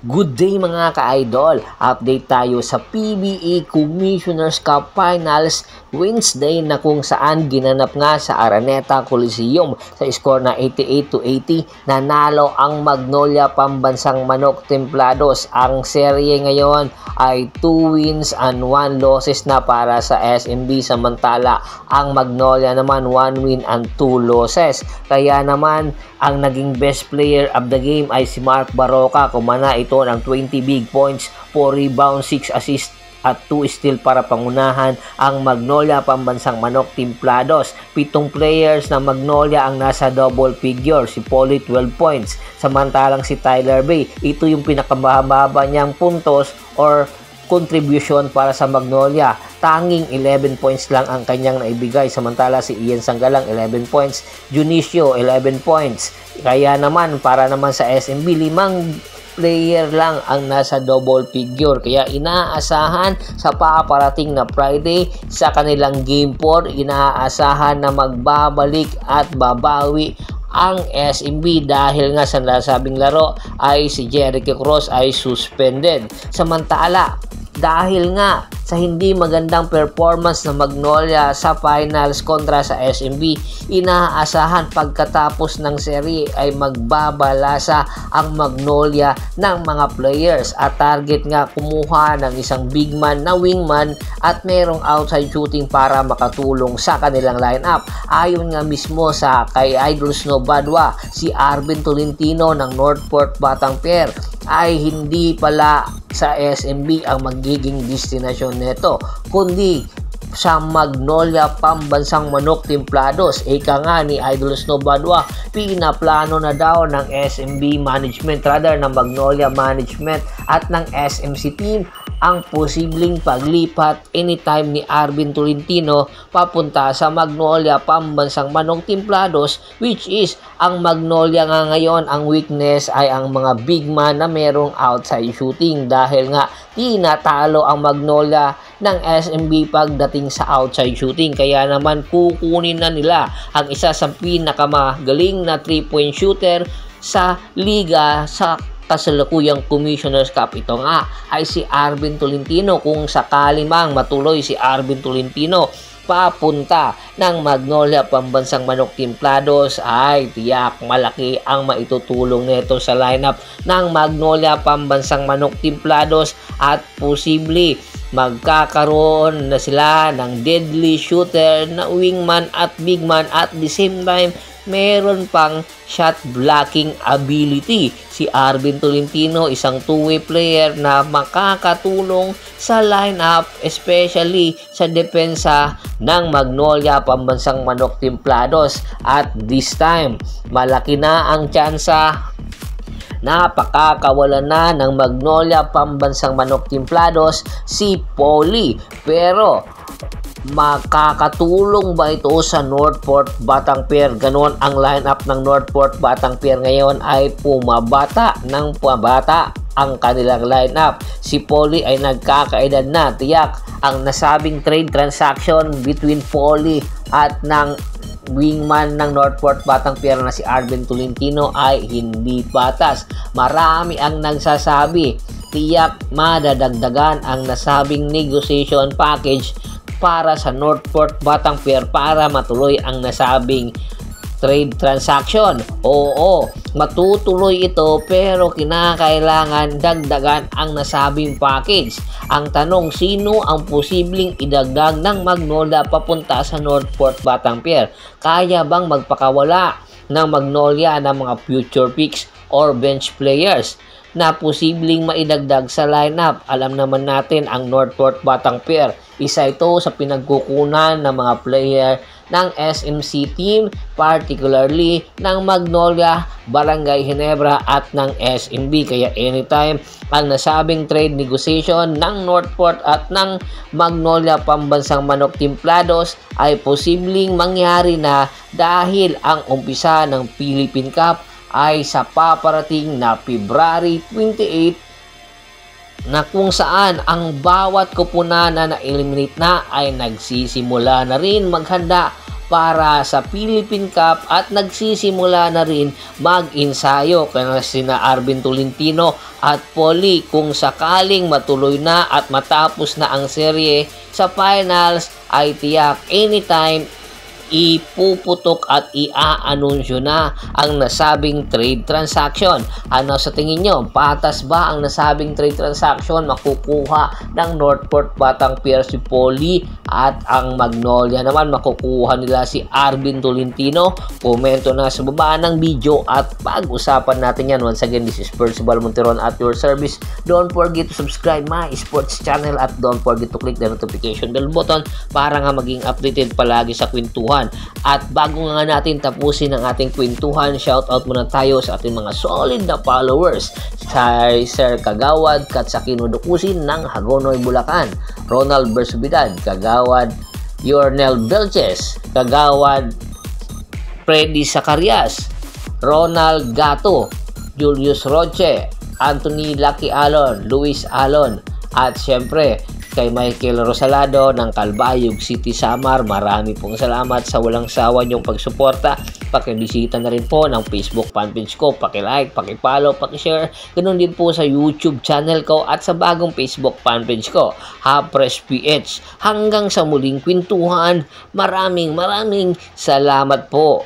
Good day mga ka-idol! Update tayo sa PBA Commissioner's Cup Finals Wednesday na kung saan ginanap nga sa Araneta Coliseum sa score na 88-80. Nanalo ang Magnolia Pambansang Manok Templados. Ang serye ngayon ay 2 wins and 1 losses na para sa SMB, samantala ang Magnolia naman 1 win and 2 losses. Kaya naman ang naging best player of the game ay si Mark Baroka. Kumana ito ng 20 big points, 4 rebounds, 6 assists at 2 steal para pangunahan ang Magnolia Pambansang Manok Templados. 7 players ng Magnolia ang nasa double figure. Si Polly 12 points, samantalang si Tyler Bay, ito yung pinakamababa niyang puntos or contribution para sa Magnolia. Tanging 11 points lang ang kanyang naibigay, samantala si Ian Sanggalang 11 points, Junicio 11 points. Kaya naman para naman sa SMB, 5 player lang ang nasa double figure. Kaya inaasahan sa paparating na Friday sa kanilang Game 4, inaasahan na magbabalik at babawi ang SMB dahil nga sa nasabing laro ay si Jericho Cross ay suspended. Samantala, dahil nga sa hindi magandang performance ng Magnolia sa finals kontra sa SMB, inaasahan pagkatapos ng serye ay magbabalasa ang Magnolia ng mga players at target nga kumuha ng isang big man na wingman at merong outside shooting para makatulong sa kanilang lineup. Ayon nga mismo sa kay Idol Snow Badwa, si Arvin Tolentino ng Northport Batang Pier ay hindi pala sa SMB ang magiging destinasyon nito, kundi sa Magnolia Pambansang Manok Templados. Ika nga ni Idol Snow Badwa, pinaplano na daw ng SMB management, rather ng Magnolia management at ng SMC team ang posibleng paglipat anytime ni Arvin Tolentino papunta sa Magnolia Pambansang Manok Templados, which is ang Magnolia nga ngayon ang weakness ay ang mga big man na merong outside shooting dahil nga tinatalo ang Magnolia ng SMB pagdating sa outside shooting. Kaya naman kukunin na nila ang isa sa pinakamagaling na 3-point shooter sa liga sa kasalukuyang Commissioner's Cup. Ito nga ay si Arvin Tolentino. Kung sakali mang matuloy si Arvin Tolentino papunta ng Magnolia Pambansang Manok Templados, ay tiyak malaki ang maitutulong nito sa lineup ng Magnolia Pambansang Manok Templados at posible magkakaroon na sila ng deadly shooter na wingman at big man at the same time meron pang shot blocking ability. Si Arvin Tolentino, isang two-way player na makakatulong sa lineup, especially sa depensa ng Magnolia Pambansang Manok Templados. At this time, malaki na ang tsansa na pakakawalan na ng Magnolia Pambansang Manok Templados si Polly. Pero makakatulong ba ito sa Northport Batang Pier? Ganon ang lineup ng Northport Batang Pier ngayon, ay pumabata ng pabata ang kanilang lineup. Si Polly ay nagkakaedad na. Tiyak ang nasabing trade transaction between Polly at ng wingman ng Northport Batang Pier na si Arvin Tolentino ay hindi patas. Marami ang nagsasabi tiyak madadagdagan ang nasabing negotiation package para sa Northport Batang Pier para matuloy ang nasabing trade transaction. Oo, matutuloy ito pero kinakailangan dagdagan ang nasabing package. Ang tanong, sino ang posibleng idagdag ng Magnolia papunta sa Northport Batang Pier? Kaya bang magpakawala ng Magnolia ng mga future picks or bench players na posibleng maidagdag sa lineup? Alam naman natin ang Northport Batang Pier, isa ito sa pinagkukunan ng mga player ng SMC team, particularly ng Magnolia, Barangay Ginebra at ng SMB. Kaya anytime ang nasabing trade negotiation ng Northport at ng Magnolia Pambansang Manok Templados ay posibleng mangyari na dahil ang umpisa ng Philippine Cup ay sa paparating na February 28 na kung saan ang bawat kupunan na na-eliminate na ay nagsisimula na rin maghanda para sa Philippine Cup at nagsisimula na rin mag-ensayo kaya sina Arvin Tolentino at Polly kung sakaling matuloy na at matapos na ang serye sa finals ay tiyak anytime ipuputok at i-aanunsyo na ang nasabing trade transaction. Ano sa tingin nyo? Patas ba ang nasabing trade transaction? Makukuha ng Northport Batang Pier si Polly at ang Magnolia naman makukuha nila si Arvin Tolentino? Komento na sa baba ng video at pag-usapan natin yan. Once again, this is Percival Monteron at your service. Don't forget to subscribe my sports channel at don't forget to click the notification bell button para nga maging updated palagi sa kwentuhan. At bago nga natin tapusin ang ating kwentuhan, shoutout muna tayo sa ating mga solid na followers. Sir Kagawad Katsakino Dukusin ng Hagonoy, Bulacan, Ronald Bersubidad, Kagawad Yornel Belches, Kagawad Freddy Zacarias, Ronald Gato, Julius Roche, Anthony Lucky Alon, Luis Alon, at syempre kay Michael Rosalado ng Calbayog City, Samar. Marami pong salamat sa walang sawa niyong pagsuporta. Pakibisita na rin po ng Facebook fanpage ko. Paki-like, paki-follow, paki-share. Ganun din po sa YouTube channel ko at sa bagong Facebook fanpage ko, Hapres PH. Hanggang sa muling kwentuhan, maraming salamat po.